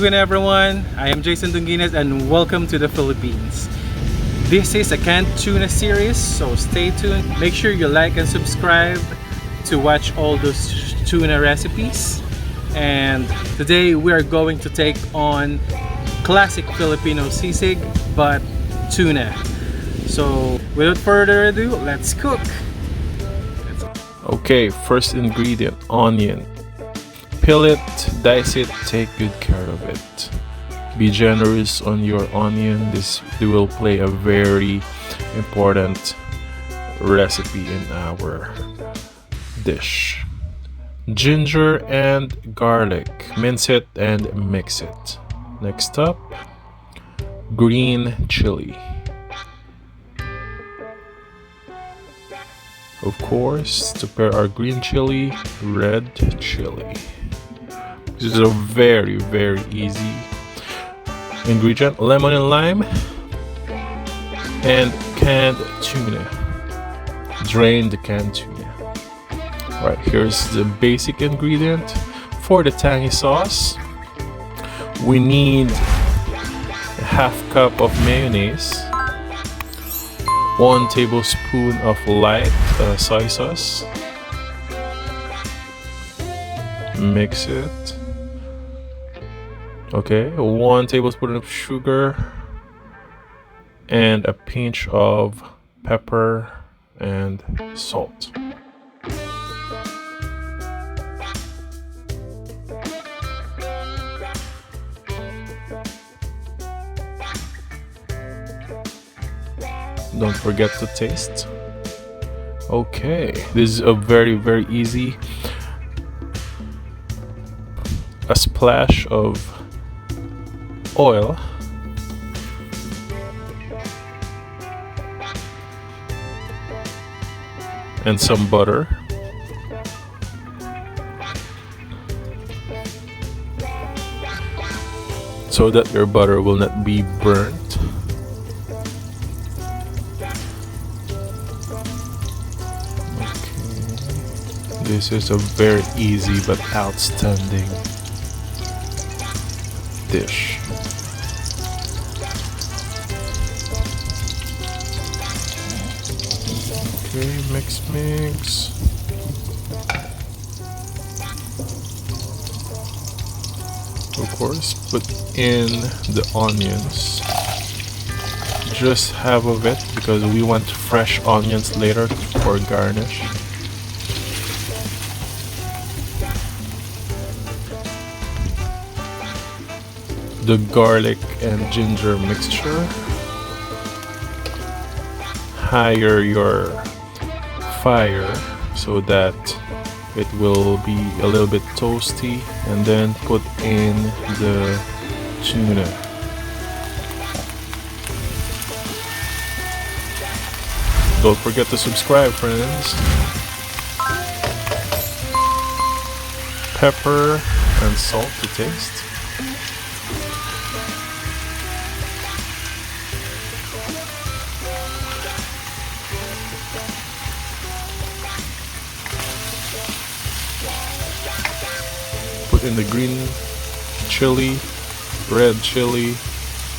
tuna everyone, I am Jason Dunguines and welcome to the Philippines. This is a canned tuna series, so stay tuned. Make sure you like and subscribe to watch all those tuna recipes. And today we are going to take on classic Filipino sisig, but tuna. So without further ado, let's cook. Okay, first ingredient, onion. Peel it, dice it, take good care of it. Be generous on your onion. This will play a very important recipe in our dish. Ginger and garlic. Mince it and mix it. Next up, green chili. Of course, to pair our green chili, red chili. This is a very easy ingredient. Lemon and lime and canned tuna. Drain the canned tuna. Alright, here's the basic ingredient. For the tangy sauce, we need a half cup of mayonnaise, 1 tablespoon of light soy sauce. Mix it. Okay, 1 tablespoon of sugar and a pinch of pepper and salt. Don't forget to taste. Okay, this is a very easy. A splash of oil, and some butter. So that your butter will not be burnt. This is a very easy but outstanding dish. Okay, mix. Of course, put in the onions. Just half of it because we want fresh onions later for garnish. The garlic and ginger mixture. Higher your fire so that it will be a little bit toasty, and then put in the tuna. Don't forget to subscribe, friends. Pepper and salt to taste. Put in the green chili, red chili,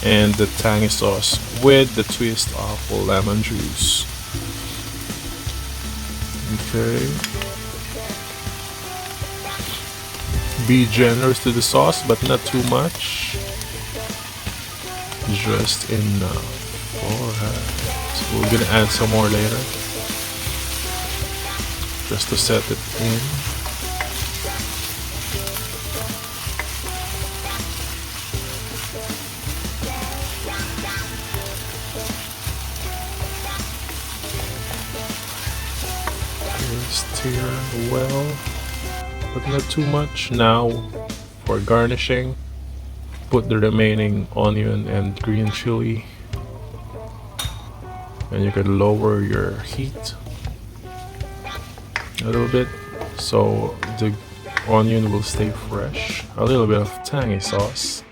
and the tangy sauce with the twist of lemon juice. Okay. Be generous to the sauce, but not too much. Just enough. Alright. So we're gonna add some more later. Just to set it in. Stir well, but not too much. Now for garnishing, put the remaining onion and green chili, and you can lower your heat a little bit so the onion will stay fresh. A little bit of tangy sauce.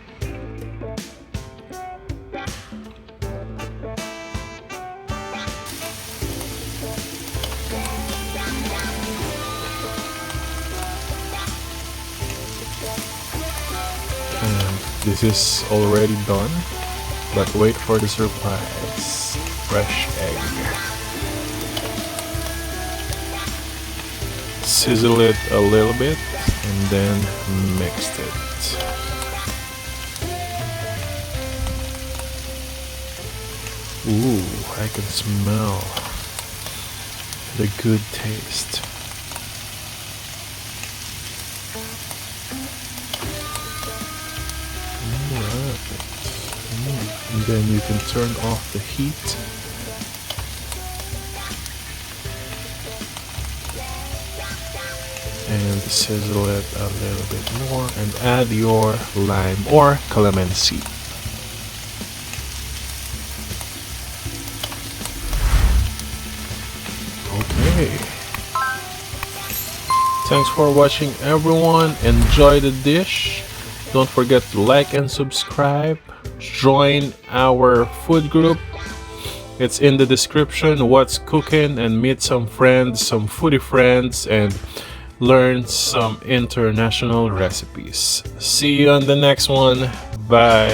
This is already done, but wait for the surprise. Fresh egg. Sizzle it a little bit and then mix it. Ooh, I can smell the good taste. Alright. And then you can turn off the heat. And sizzle it a little bit more and add your lime or calamansi. Okay. Thanks for watching, everyone. Enjoy the dish. Don't forget to like and subscribe. Join our food group. It's in the description, what's cooking, and meet some friends, some foodie friends, and learn some international recipes. See you on the next one. Bye.